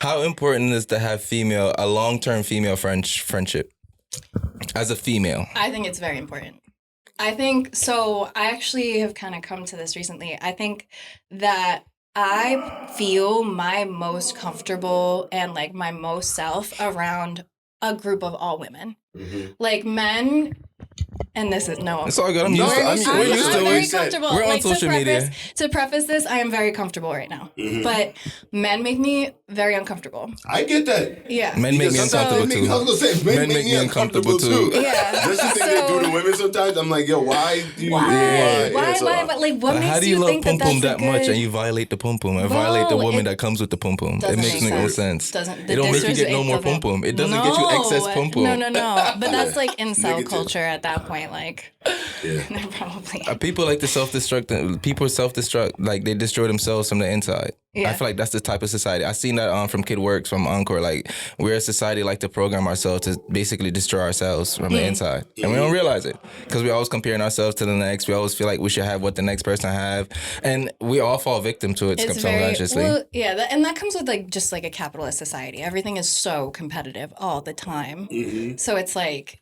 How important is to have a long-term female friendship as a female? I think it's very important. I think so. I actually have kind of come to this recently. I think that I feel my most comfortable and like my most self around a group of all women. Mm-hmm. Like men, and this is no. It's all good. I'm used to it. We're used to it. Very comfortable. We're on social media. To preface this, I am very comfortable right now. Mm-hmm. But men make me very uncomfortable. I get that. Yeah. Men make me uncomfortable too. I was going to say, men make me uncomfortable too. Yeah. That's the thing they do to women sometimes. I'm like, yo, why do you... Why? But like, what makes how do you love think pum pum that much and you violate the pum pum and violate the woman that comes with the pum pum? It makes no sense. It don't make you get no more pum pum. It doesn't get you excess pum pum. No. But that's like incel culture at that point. Like, probably. People like to self-destruct. People self-destruct. Like, they destroy themselves from the inside. Yeah. I feel like that's the type of society. I seen that from Kid Works, from Encore. Like, we're a society like to program ourselves to basically destroy ourselves from the inside. And we don't realize it. Because we always comparing ourselves to the next. We always feel like we should have what the next person have. And we all fall victim to it subconsciously. And that comes with like just like a capitalist society. Everything is so competitive all the time. Mm-hmm. So it's like...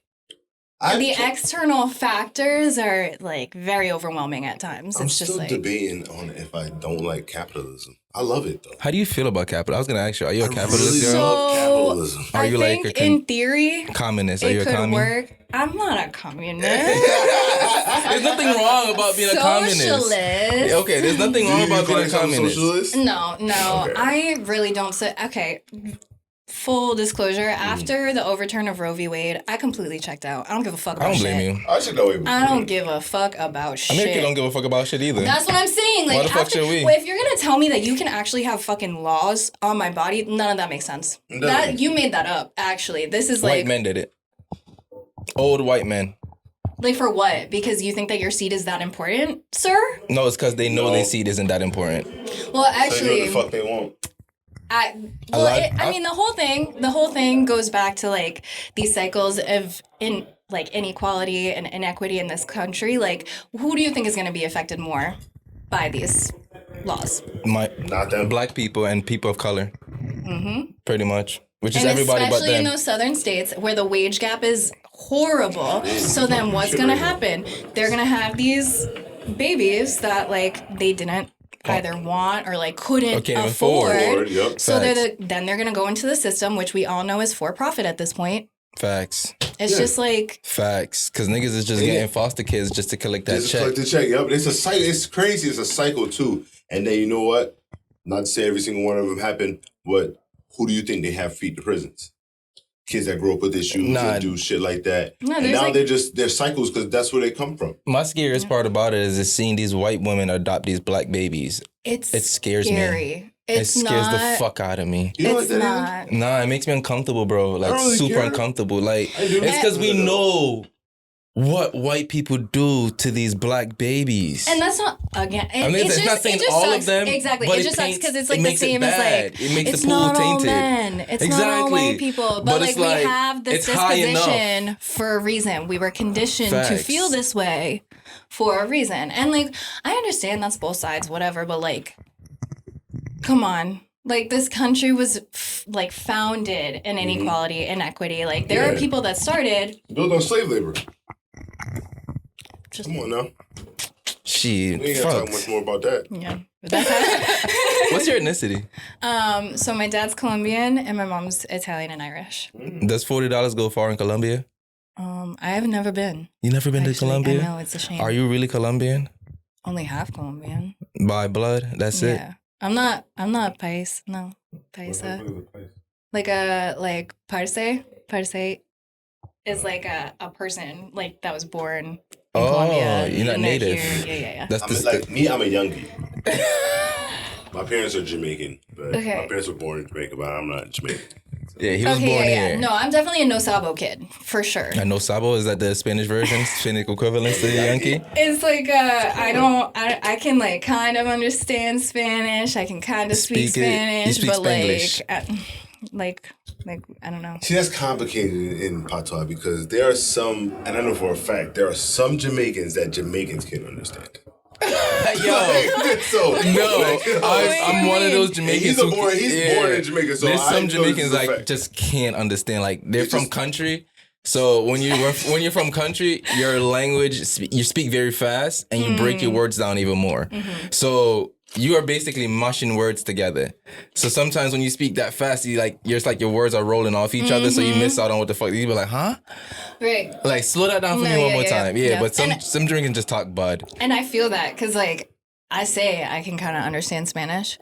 the external factors are like very overwhelming at times. I'm it's just still like debating on if I don't like capitalism. I love it though. How do you feel about capitalism? I was gonna ask you, are you a capitalist girl? Love capitalism. Are you I think in theory, communist? Are you a could communist? work. I'm not a communist. There's nothing wrong about being a communist. Socialist. Okay, there's nothing wrong about being a communist. Socialist? No. Okay. I really don't say. Okay. Full disclosure, after the overturn of Roe v. Wade, I completely checked out. I don't give a fuck about shit. I don't blame you. I should know. I don't give a fuck about shit. America don't give a fuck about shit either. That's what I'm saying. Like, why the fuck should we? If you're gonna tell me that you can actually have fucking laws on my body, none of that makes sense. No. That you made that up. Actually, this is like white men did it. Old white men. Like for what? Because you think that your seed is that important, sir? No, it's because they know their seed isn't that important. Well, actually, so you know what the fuck they want. I mean, the whole thing goes back to like these cycles of inequality and inequity in this country. Like, who do you think is going to be affected more by these laws? Not them. Black people and people of color. Mm-hmm. Pretty much. Which is everybody but them. Especially in those southern states where the wage gap is horrible. So then what's going to happen? They're going to have these babies that like they didn't either want or like couldn't afford. Yep. So then they're gonna go into the system, which we all know is for profit at this point. Facts. It's just like facts, because niggas is just getting foster kids just to collect that check. Collect the check. Yep. It's a cycle. It's crazy. It's a cycle too. And then you know what? Not to say every single one of them happened, but who do you think they have feed the prisons? Kids that grow up with issues and do shit like that. No, and now they're cycles because that's where they come from. My scariest part about it is seeing these white women adopt these black babies. It scares me. It scares the fuck out of me. You know what that is? Nah, it makes me uncomfortable, bro. Like, really super uncomfortable. Like, it's because we know what white people do to these black babies. And that's not, again, it's not saying all sucks. of them. Exactly. But it just sucks because it's like the same as like, it makes it's the pool not tainted. All men. It's not all white people. But like, we have this disposition for a reason. We were conditioned to feel this way for a reason. And like, I understand that's both sides, whatever, but like, come on. Like, this country was, founded in inequality and equity. Like, there are people that started... built on slave labor. Come on now. Shit. We ain't gotta talk much more about that. Yeah. What's your ethnicity? So my dad's Colombian and my mom's Italian and Irish. Does $40 go far in Colombia? I have never been. You never been to Colombia? I know, it's a shame. Are you really Colombian? Only half Colombian. By blood? That's it? Yeah. I'm not Pais. No. Paisa. Like Parce is like a person like that was born in Colombia. You're not native. Yeah. That's I'm a youngie. My parents are Jamaican, but my parents were born in Jamaica, but I'm not Jamaican. Yeah, he was born here. No, I'm definitely a no Sabo kid, for sure. A no Sabo? Is that the Spanish version? Spanish equivalent to the Yankee? It's like, I can like kind of understand Spanish. I can kind of speak Spanish, but like, I don't know. See, that's complicated in patois because there are some, and I know for a fact, there are some Jamaicans that Jamaicans can understand. I'm one of those Jamaicans. He's born in Jamaica. So there's some Jamaicans like just can't understand. Like they're from country. So when you're from country, your language, you speak very fast and you break your words down even more. Mm-hmm. So you are basically mushing words together. So sometimes when you speak that fast, you're just like your words are rolling off each other, so you miss out on what the fuck. You be like, huh? Right. Like slow that down for me one more time. Yeah, but some Jamaicans just talk bud. And I feel that because like I say I can kind of understand Spanish.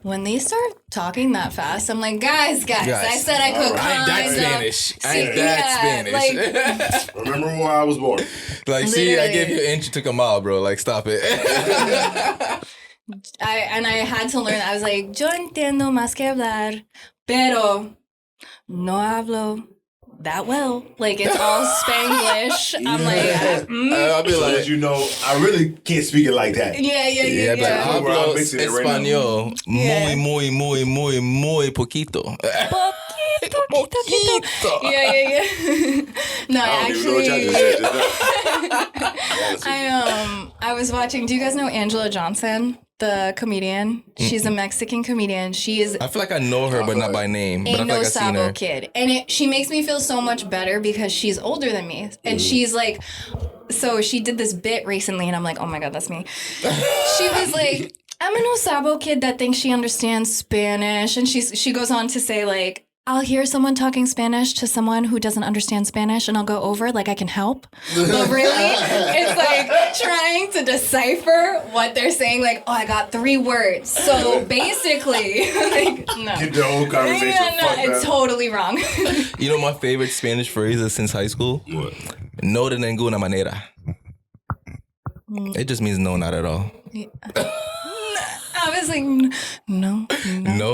When they start talking that fast, I'm like, guys, I said I could kind of. I ain't that Spanish. Like, remember where I was born. Like, see, I gave you an inch, you took a mile, bro. Like, stop it. I had to learn. I was like, yo entiendo más que hablar, pero no hablo that well. Like, it's all Spanglish. I'm like, I'll be like, so you know, I really can't speak it like that. Yeah. But hablo español muy poquito. Poquito. Yeah. No, I was watching. Do you guys know Angela Johnson, the comedian? She's a Mexican comedian. I feel like I know her, but not by name. Ain't no Sabo kid, and she makes me feel so much better because she's older than me, and she's like. So she did this bit recently, and I'm like, oh my god, that's me. She was like, I'm a no Sabo kid that thinks she understands Spanish, and she goes on to say like. I'll hear someone talking Spanish to someone who doesn't understand Spanish and I'll go over like I can help. But really, it's like trying to decipher what they're saying. Like, oh, I got 3 words. So basically, like, no. Get the whole conversation. It's totally wrong. You know my favorite Spanish phrases since high school? What? No de ninguna manera. It just means no, not at all. Yeah. I was like, no. No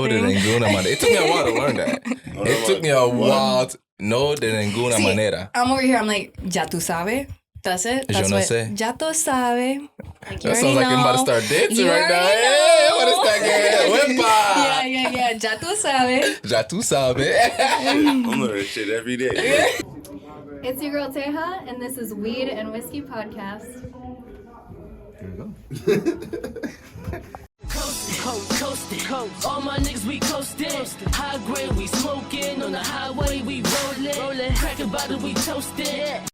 de ninguna manera. It took me a while to learn that. It took me a while. No de ninguna manera. I'm over here. I'm like, ya tú sabes. That's it. That's yo no sé. Ya tú sabes. Like, that sounds like I'm about to start dancing right now. Hey, what is that girl? Yeah. Ya tú sabes. Ya tú sabes. I'm learning shit every day. It's your girl Tejá, and this is Weed and Whiskey Podcast. There you go. Coast. All my niggas, we coastin'. High grade, we smoking. On the highway, we rollin'. Crack a bottle, we toastin'.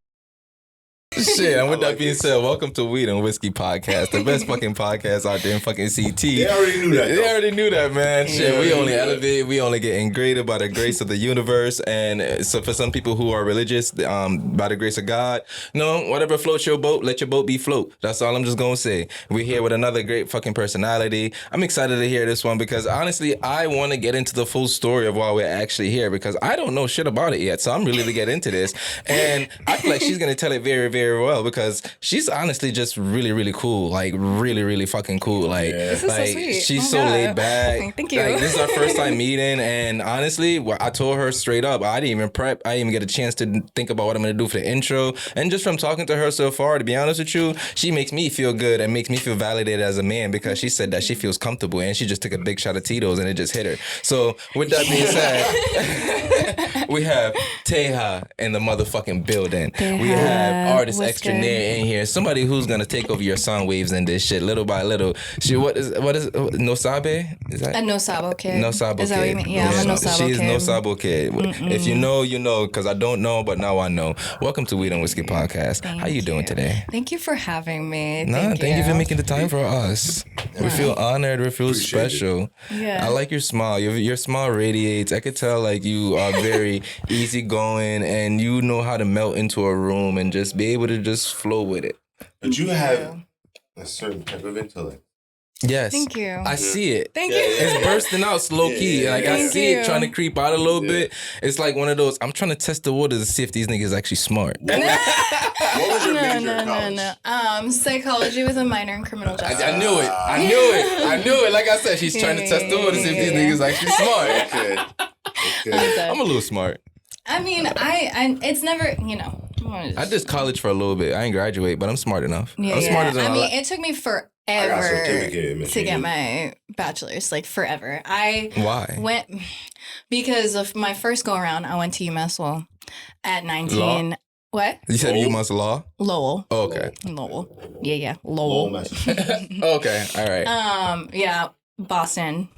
Shit, and with that being said, welcome to Weed and Whiskey Podcast, the best fucking podcast out there in fucking CT. They already knew that. They already knew that, man. Shit, we only elevate, we only get ingraded by the grace of the universe, and so for some people who are religious, by the grace of God, whatever floats your boat, let your boat be float. That's all I'm just gonna say. We're here with another great fucking personality. I'm excited to hear this one because honestly, I want to get into the full story of why we're actually here because I don't know shit about it yet, so I'm really to get into this, and I feel like she's gonna tell it very, very well because she's honestly just really, really cool. Like really, really fucking cool. Like, this is so sweet. She's so laid back. Thank you. Like, this is our first time meeting, and honestly, I told her straight up, I didn't even prep. I didn't even get a chance to think about what I'm gonna do for the intro. And just from talking to her so far, to be honest with you, she makes me feel good and makes me feel validated as a man because she said that she feels comfortable and she just took a big shot of Tito's and it just hit her. So with that being said, we have Tejá in the motherfucking building. We have artist extraordinaire in here. Somebody who's gonna take over your sound waves and this shit little by little. What is no sabe? Is that a no Sabo kid? No Sabo is kid. That what you mean? Yeah, I'm a no Sabo kid. She's no Sabo kid. If you know, you know, because I don't know, but now I know. Welcome to Weed and Whiskey Podcast. How you doing today? Thank you for having me. Thank you for making the time for us. We feel honored. We feel special. Yeah. I like your smile. Your smile radiates. I could tell like you are very easygoing and you know how to melt into a room and just be able to just flow with it. But you have a certain type of intellect. Yes. Thank you. I see it. Thank you. It's bursting out slow key. Like I see it trying to creep out a little bit. It's like one of those, I'm trying to test the waters to see if these niggas actually smart. What was your major in college? Psychology with a minor in criminal justice. I knew it. Like I said, she's trying to test the waters to see if these niggas actually smart. Okay. I'm a little smart. I mean, I it's never, I did college for a little bit. I ain't graduate, but I'm smart enough. I'm smarter than it took me forever to get my bachelor's, like forever. Why? Because of my first go around, I went to UMass at 19. What? You said UMass Law? Lowell. Oh, okay. Lowell. Yeah. Lowell. Okay. All right. Yeah. Boston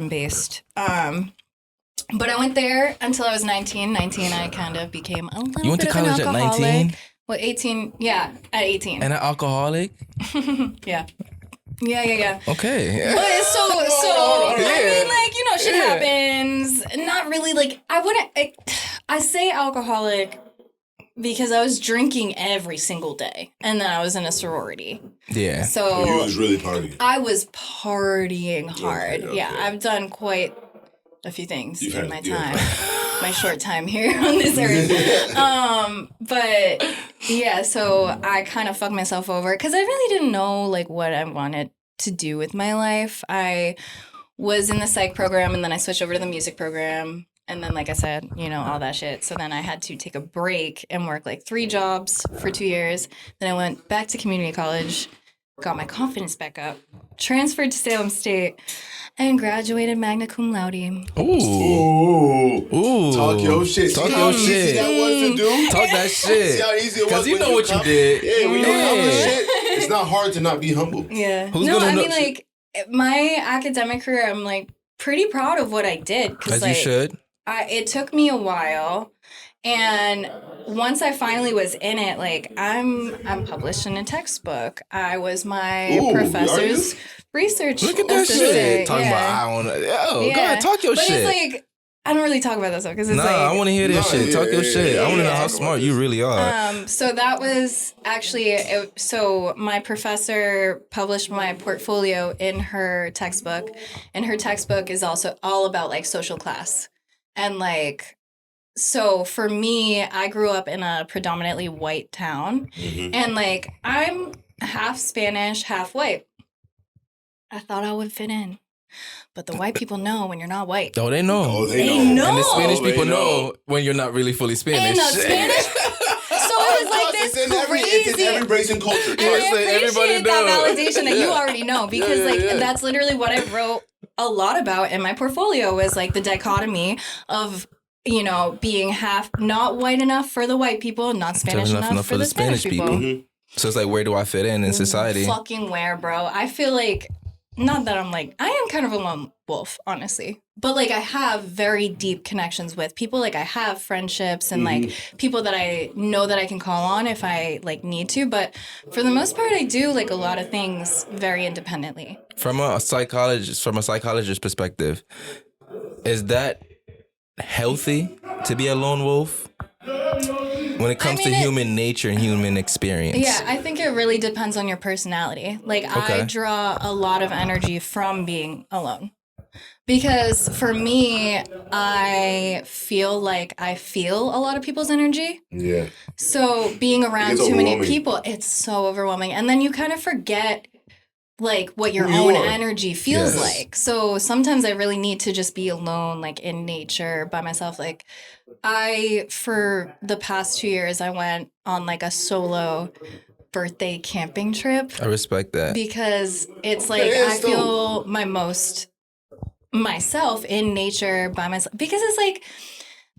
based. But I went there until I was 19. 19, I kind of became a little You went bit to of an college at alcoholic. 19? Well, 18. Yeah, at 18. And an alcoholic? Yeah. Yeah. Okay. But so I mean, like, you know, shit happens. Not really, like, I say alcoholic because I was drinking every single day. And then I was in a sorority. Yeah. So you was really partying. I was partying hard. Okay. Yeah, I've done quite a few things in my time. My short time here on this earth. But yeah, so I kind of fucked myself over because I really didn't know like what I wanted to do with my life. I was in the psych program and then I switched over to the music program. And then, like I said, you know, all that shit. So then I had to take a break and work like 3 jobs for 2 years. Then I went back to community college, got my confidence back up, transferred to Salem State, and graduated magna cum laude. Ooh. Talk your shit. Talk your shit. See that was to do? Talk that shit. See how easy it was. Because you know what you did. Yeah, when you accomplish shit, it's not hard to not be humble. Yeah. Like, my academic career, I'm like pretty proud of what I did. As like, you should. It took me a while. And once I finally was in it, like I'm published in a textbook. I was my professor's research assistant. Look at that shit. Talking about I want to. Go ahead, talk your shit. But it's like I don't really talk about that stuff because it's like I want to hear this shit. Talk your shit. I want to know how smart you really are. So that was actually so my professor published my portfolio in her textbook, and her textbook is also all about like social class and like. So for me, I grew up in a predominantly white town, and like I'm half Spanish, half white. I thought I would fit in, but the white people know when you're not white. Oh, they know. Oh, they know. And the Spanish people know when you're not really fully Spanish. And the Spanish. So it was like this crazy. It's in every race and culture. And I appreciate that validation that you already know because that's literally what I wrote a lot about in my portfolio was like the dichotomy of. You know, being half not white enough for the white people, not Spanish enough for the Spanish people. Mm-hmm. So it's like, where do I fit in society? Fucking where, bro? I feel like, not that I'm like, I am kind of a lone wolf, honestly. But like, I have very deep connections with people. Like, I have friendships and like people that I know that I can call on if I like need to. But for the most part, I do like a lot of things very independently. From a psychologist's perspective, is that healthy to be a lone wolf when it comes to human nature and human experience? Yeah, I think it really depends on your personality. Like, I draw a lot of energy from being alone. Because for me, I feel like I feel a lot of people's energy. Yeah. So being around too many people, it's so overwhelming. And then you kind of forget like what your own energy feels like. So sometimes I really need to just be alone, like in nature by myself. Like for the past 2 years, I went on like a solo birthday camping trip. I respect that. Because it's like I feel my most myself in nature by myself. Because it's like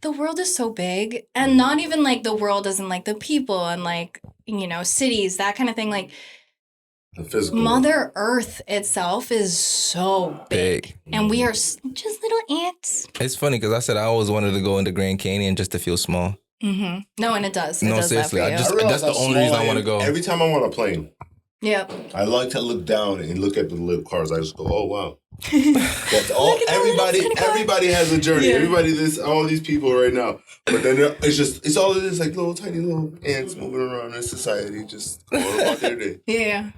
the world is so big and not even like the world isn't like the people and like, you know, cities, that kind of thing. Like, Mother Earth itself is so big. And we are just little ants. It's funny because I said I always wanted to go into Grand Canyon just to feel small. Mm-hmm. No, and it does. No, seriously. That's the only reason I want to go. Every time I'm on a plane, yep. I like to look down and look at the little cars. I just go, oh, wow. That's all. Everybody has a journey. Yeah. All these people right now. But then it's all it is, like little tiny little ants moving around in society, just going about their day. Yeah.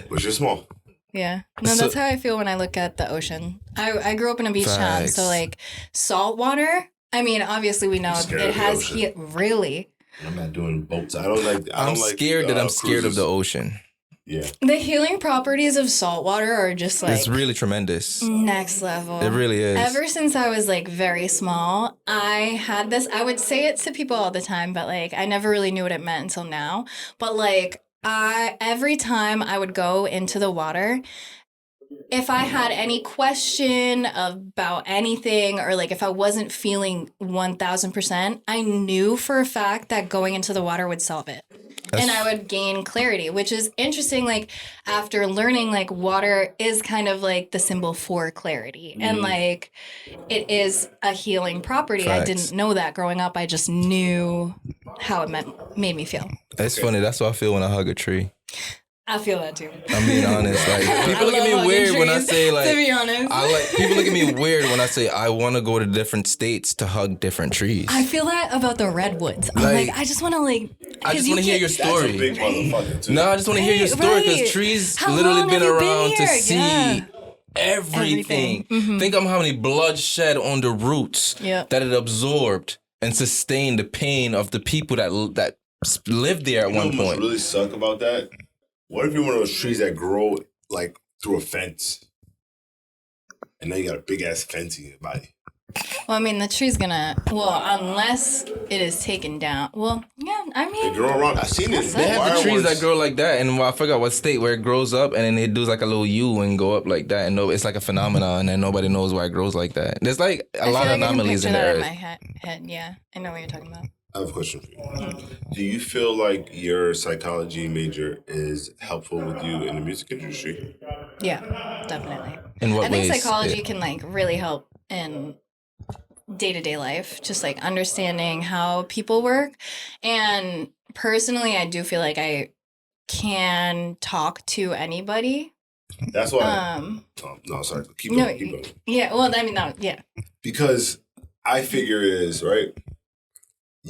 But you're small. Yeah. No, that's how I feel when I look at the ocean. I grew up in a beach town, so like salt water. I mean, obviously we know it has heat. Really. I'm not doing boats. I'm scared that I'm scared of the ocean. Yeah. The healing properties of salt water are just like... It's really tremendous. Next level. It really is. Ever since I was like very small, I had this... I would say it to people all the time, but like I never really knew what it meant until now. But like every time I would go into the water, if I had any question about anything, or like if I wasn't feeling 1000%, I knew for a fact that going into the water would solve it. And I would gain clarity, which is interesting. Like after learning, like water is kind of like the symbol for clarity, and like it is a healing property. Facts. I didn't know that growing up. I just knew how it made me feel. It's funny. That's what I feel when I hug a tree. I feel that too. I'm being honest. Like people look at me weird when I say like. To be honest, people look at me weird when I say I want to go to different states to hug different trees. I feel that about the redwoods. I'm like I just want to like. I just want to hear your story. That's a big motherfucker too. No, I just want to hear your story because trees literally been around to see everything. Mm-hmm. Think of how many blood shed on the roots that it absorbed and sustained the pain of the people that lived there at one point. What really suck about that? What if you're one of those trees that grow like through a fence, and now you got a big ass fence in your body? Well, I mean, the tree's gonna. Well, unless it is taken down. Well, yeah, I mean, they grow around. I've seen it. They have the trees that grow like that, and I forgot what state where it grows up, and then it does like a little U and go up like that, and it's like a phenomenon, and then nobody knows why it grows like that. There's like a lot of anomalies in there. In my head, yeah, I know what you're talking about. I have a question for you. Do you feel like your psychology major is helpful with you in the music industry? Yeah, definitely. In what ways? I think psychology can like really help in day-to-day life, just like understanding how people work. And personally, I do feel like I can talk to anybody. That's why. No, sorry. Keep going. Yeah. Well, I mean, no. Yeah. Because I figure it is right.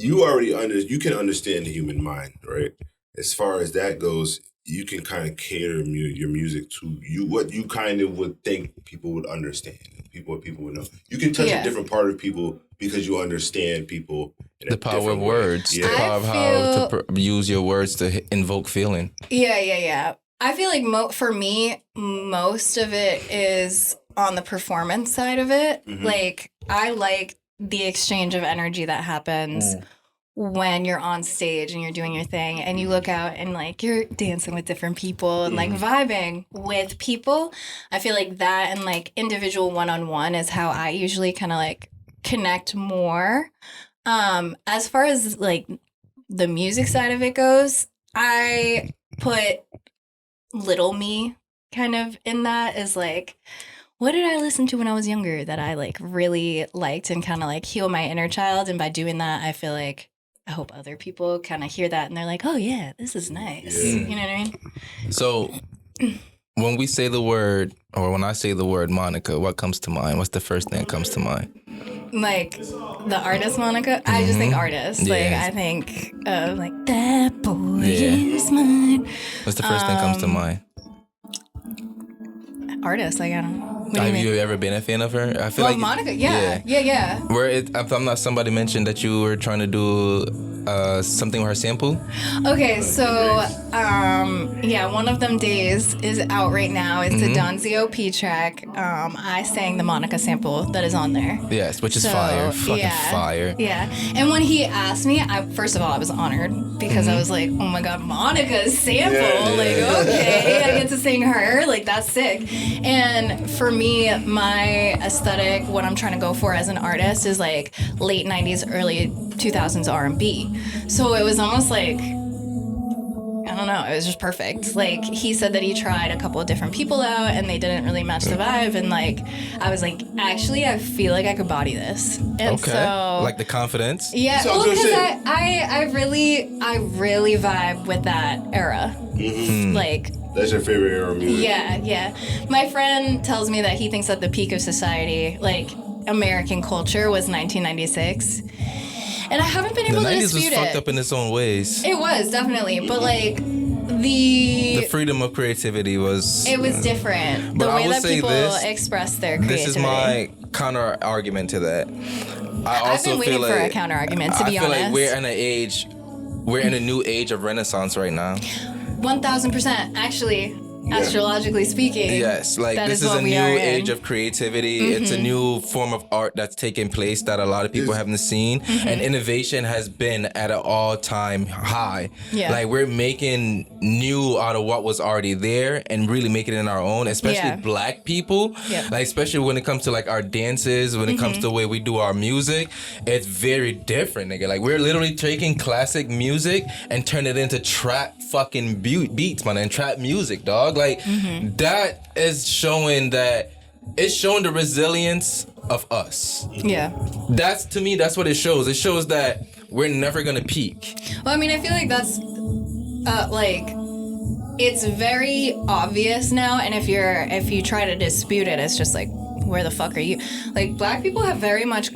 You can understand the human mind, right? As far as that goes, you can kind of cater your music to what you kind of would think people would understand, what people would know. You can touch a different part of people because you understand people. The power of words, the power of how to use your words to invoke feeling. Yeah. I feel like for me, most of it is on the performance side of it. Mm-hmm. Like I like the exchange of energy that happens when you're on stage and you're doing your thing and you look out and like you're dancing with different people and like vibing with people. I feel like that and like individual one-on-one is how I usually kind of like connect more. As far as like the music side of it goes, I put little me kind of in that as like, what did I listen to when I was younger that I like really liked and kind of like heal my inner child? And by doing that, I feel like I hope other people kind of hear that and they're like, oh yeah, this is nice. Yeah. You know what I mean? So when we say the word, or when I say the word Monica, what comes to mind? What's the first thing that comes to mind? Like the artist Monica? I just think artist. Yeah. Like I think of like, that boy is mine. What's the first thing that comes to mind? Artist, like I don't know. Have you ever been a fan of her? I feel like Monica, yeah. Where if I'm not, somebody mentioned that you were trying to do something with her sample. Okay, so one of them days is out right now. It's a Donzio P track. I sang the Monica sample that is on there. Yes, which is fire, fucking fire. Yeah, and when he asked me, first of all, I was honored because I was like, oh my god, Monica's sample. Yeah. Like, okay, I get to sing her. Like that's sick. And for me, my aesthetic, what I'm trying to go for as an artist is like late 90s, early 2000s R&B. So it was almost like, I don't know, it was just perfect. Like he said that he tried a couple of different people out and they didn't really match the vibe. And like, I was like, actually, I feel like I could body this. And so, like the confidence? Yeah, well, because I really vibe with that era. Mm-hmm. Like, that's your favorite era of music? Yeah. My friend tells me that he thinks that the peak of society, like American culture, was 1996. And I haven't been able to dispute it. The 90s was fucked up in its own ways. It was, definitely. But like, the freedom of creativity was... It was different. The way that people express their creativity. This is my counter-argument to that. I've been waiting for a counter-argument, to be honest. I feel like we're in a new age of renaissance right now. 1000%. Actually, Astrologically speaking. Yes, like this is a new age of creativity. Mm-hmm. It's a new form of art that's taking place that a lot of people haven't seen. Mm-hmm. And innovation has been at an all-time high. Yeah. Like we're making new out of what was already there and really making it in our own, especially black people. Yeah. Like especially when it comes to like our dances, when it comes to the way we do our music, it's very different, nigga. Like we're literally taking classic music and turning it into trap fucking beats, man, and trap music, dog. Like that is showing that it's showing the resilience of us. Yeah. That's, to me, that's what it shows. It shows that we're never gonna peak. Well, I mean, I feel like that's like it's very obvious now, and if you try to dispute it, it's just like, where the fuck are you? Like black people have very much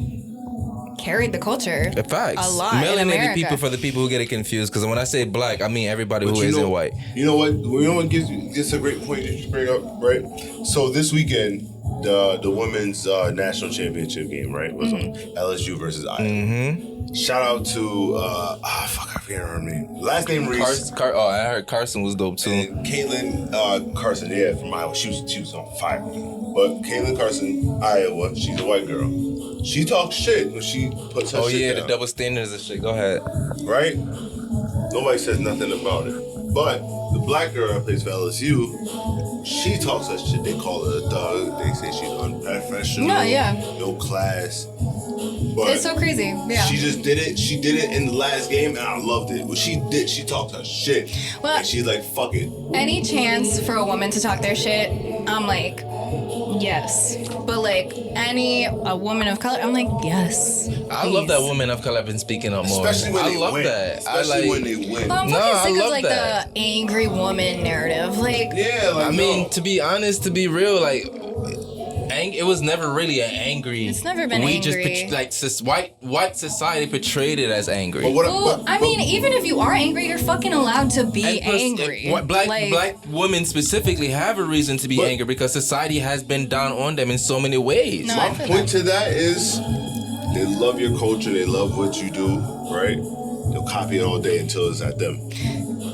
carried the culture. Facts. A lot. Melanated people, for the people who get it confused, because when I say black, I mean everybody who isn't white. You know what gives a great point that you bring up, right? So this weekend, the women's national championship game, right, was on LSU versus Iowa. Mm-hmm. Shout out to I forget her name. Last name Reese. I heard Carson was dope too. And Caitlin Carson, from Iowa. She was on fire. But Caitlin Carson, Iowa, she's a white girl. She talks shit when she puts her shit down. The double standards and shit. Go ahead. Right? Nobody says nothing about it. But the black girl that plays for LSU, she talks her shit. They call her a thug. They say she's unprofessional. No class. But it's so crazy. Yeah. She just did it. She did it in the last game, and I loved it. What she did, she talked her shit. Well, and she's like, fuck it. Any chance for a woman to talk their shit, I'm like, yes. But like a woman of color, I'm like, yes. I love that women of color have been speaking up more. Especially when they win. Especially when they win. Well, I'm fucking sick of like the angry woman narrative. Like, I mean, to be honest, to be real, like, it was never really an angry. It's never been angry. Just white society portrayed it as angry. I mean, even if you are angry, you're fucking allowed to be angry. Black women specifically have a reason to be angry because society has been down on them in so many ways. My point to that is they love your culture, they love what you do, right? They'll copy it all day until it's at them.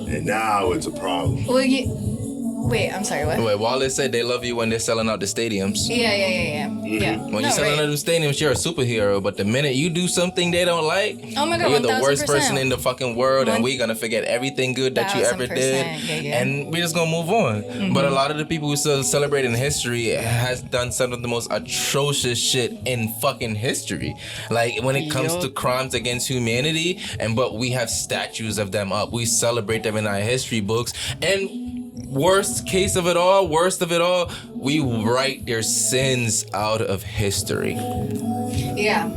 And now it's a problem. Well, wait, I'm sorry, what? Wait, Wallace said they love you when they're selling out the stadiums. Yeah. When you're selling out the stadiums, you're a superhero. But the minute you do something they don't like, oh my God, you're the worst person in the fucking world, and we're gonna forget everything good that you ever did, and we're just gonna move on. Mm-hmm. But a lot of the people who still celebrating history has done some of the most atrocious shit in fucking history. Like when it comes to crimes against humanity, but we have statues of them up. We celebrate them in our history books, and worst of it all, we write their sins out of history. Yeah.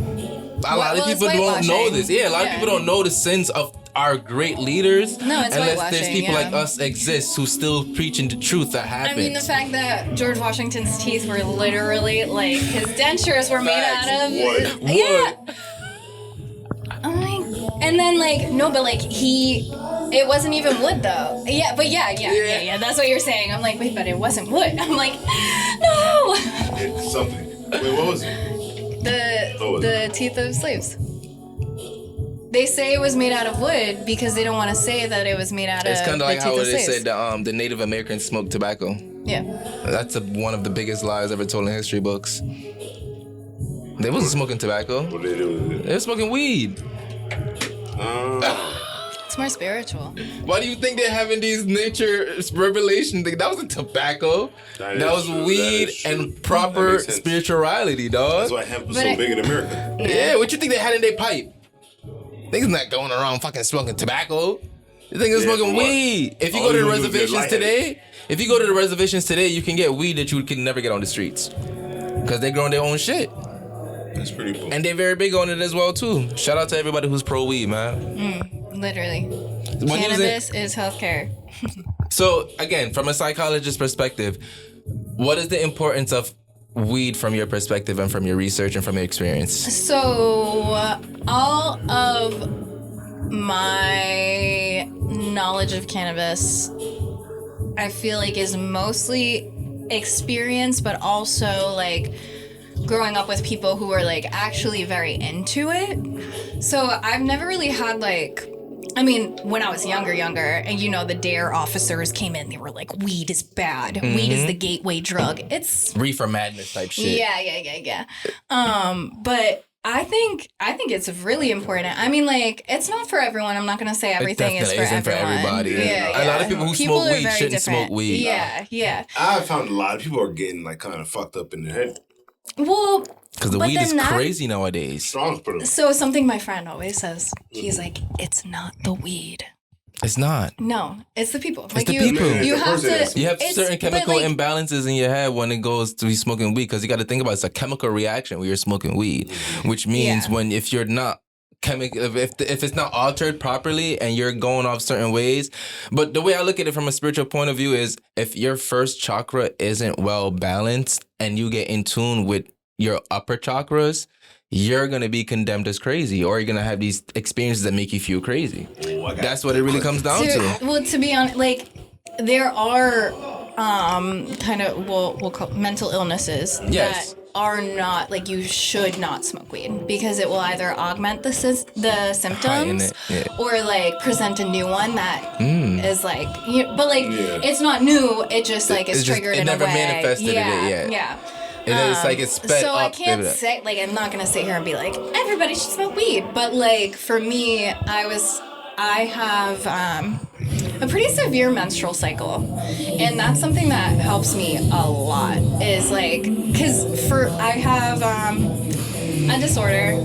A lot of people don't know this. Yeah, a lot of people don't know the sins of our great leaders. No, it's unless there's people like us exist who still preaching the truth that happened. I mean, the fact that George Washington's teeth were literally like his dentures were made out of wood. Yeah. I'm like, and then it wasn't even wood though. Yeah, but yeah. That's what you're saying. I'm like, wait, but it wasn't wood. I'm like, no. It's something. Wait, what was it? The teeth of slaves. They say it was made out of wood because they don't want to say that it was made out of. It's kind of like how they said the Native Americans smoked tobacco. Yeah. That's one of the biggest lies ever told in history books. They wasn't smoking tobacco. What they do? They were smoking weed. It's more spiritual. Why do you think they're having these nature revelation things? That wasn't tobacco. That was true. Weed and proper spirituality, dog. That's why hemp was so big in America. Yeah, what you think they had in their pipe? Niggas not going around fucking smoking tobacco. You think they're smoking weed. If you go to the reservations today, you can get weed that you can never get on the streets. Because they growing their own shit. That's pretty cool. And they're very big on it as well, too. Shout out to everybody who's pro-weed, man. Literally. Cannabis is healthcare. So, again, from a psychologist's perspective, what is the importance of weed from your perspective and from your research and from your experience? So, all of my knowledge of cannabis, I feel like is mostly experience, but also like growing up with people who are like actually very into it. So I've never really had like I mean, when I was younger, and the DARE officers came in, they were like, weed is bad. Mm-hmm. Weed is the gateway drug. It's reefer madness type shit. Yeah. But I think it's really important. I mean, like, it's not for everyone. I'm not going to say everything is for everyone. For everybody. Yeah. A lot of people who smoke weed shouldn't smoke weed. Yeah. I found a lot of people are getting like kind of fucked up in their head. Well, because the weed is crazy nowadays. So something my friend always says, he's like, it's not the weed. It's not. No, it's the people. It's the people. You have certain chemical imbalances in your head when it goes to be smoking weed, because you got to think about it's a chemical reaction when you're smoking weed, which means if you're not if it's not altered properly and you're going off certain ways. But the way I look at it from a spiritual point of view is if your first chakra isn't well balanced and you get in tune with your upper chakras, you're going to be condemned as crazy, or you're going to have these experiences that make you feel crazy. That's what it really comes down to. Well, to be honest, like, there are kind of, we'll call mental illnesses that are not, like, you should not smoke weed because it will either augment the symptoms or, like, present a new one that is, like, but, like, it's not new. It just, like, is triggered in a way. It never manifested it yet. Yeah. It's like it's sped up. So I can't say, like, I'm not going to sit here and be like, everybody should smoke weed. But, like, for me, I have a pretty severe menstrual cycle. And that's something that helps me a lot is, like, because I have a disorder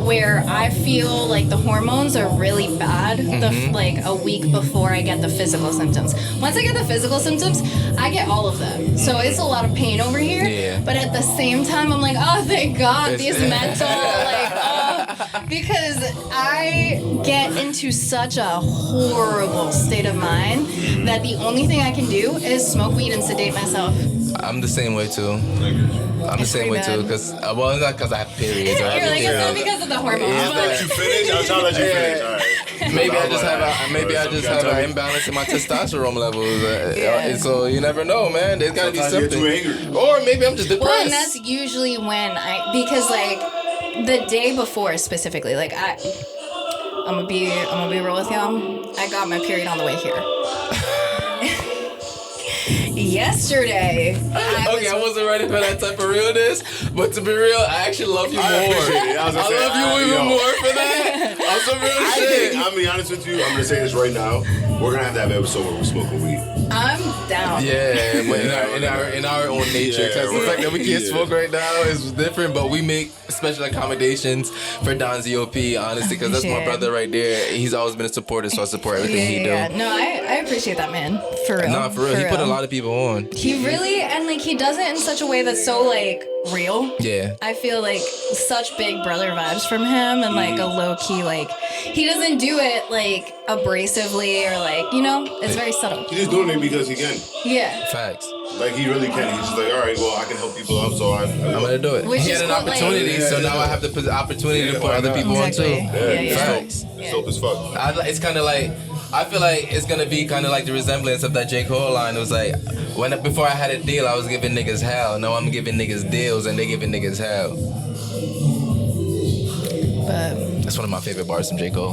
where I feel like the hormones are really bad like a week before I get the physical symptoms. Once I get the physical symptoms, I get all of them. So it's a lot of pain over here. Yeah. But at the same time, I'm like, oh, thank God, these mental, like, because I get into such a horrible state of mind that the only thing I can do is smoke weed and sedate myself. I'm the same way too. I'm the same way too, because it's not because I have periods. You're like, it's not because of the hormones. I'll let you finish. I'll try to let you finish. All right. Maybe I just have an imbalance in my testosterone levels. So you never know, man. There's gotta be something. Or maybe I'm just depressed. Well, and that's usually when because like the day before specifically, like I'm gonna be real with y'all. I got my period on the way here. Yesterday. I wasn't ready for that type of realness, but to be real, I actually love you more. I love you even more for that. I'm some real shit. I'll be honest with you. I'm gonna say this right now. We're gonna have to have an episode where we're smoking weed. I'm down. Yeah, but in our own nature, because the fact that we can't smoke right now is different. But we make special accommodations for Don ZOP, honestly, because that's my brother right there. He's always been a supporter, so I support everything he do. Yeah, no, I appreciate that, man. For real. No, for real. He put a lot of people on. He really, and like he does it in such a way that's so like real. Yeah. I feel like such big brother vibes from him, and like a low key, like he doesn't do it like abrasively or like, it's very subtle. He's just doing it because he can. Yeah. Facts. Like he really can. He's just like, all right, well, I can help people out, so I'm gonna do it. He had an opportunity, so now I have the opportunity to put other people on too. Yeah. Facts. It's dope as fuck. It's kind of like, I feel like it's gonna be kind of like the resemblance of that J. Cole line. It was like, before I had a deal, I was giving niggas hell. Now I'm giving niggas deals, and they giving niggas hell. But that's one of my favorite bars from J. Cole.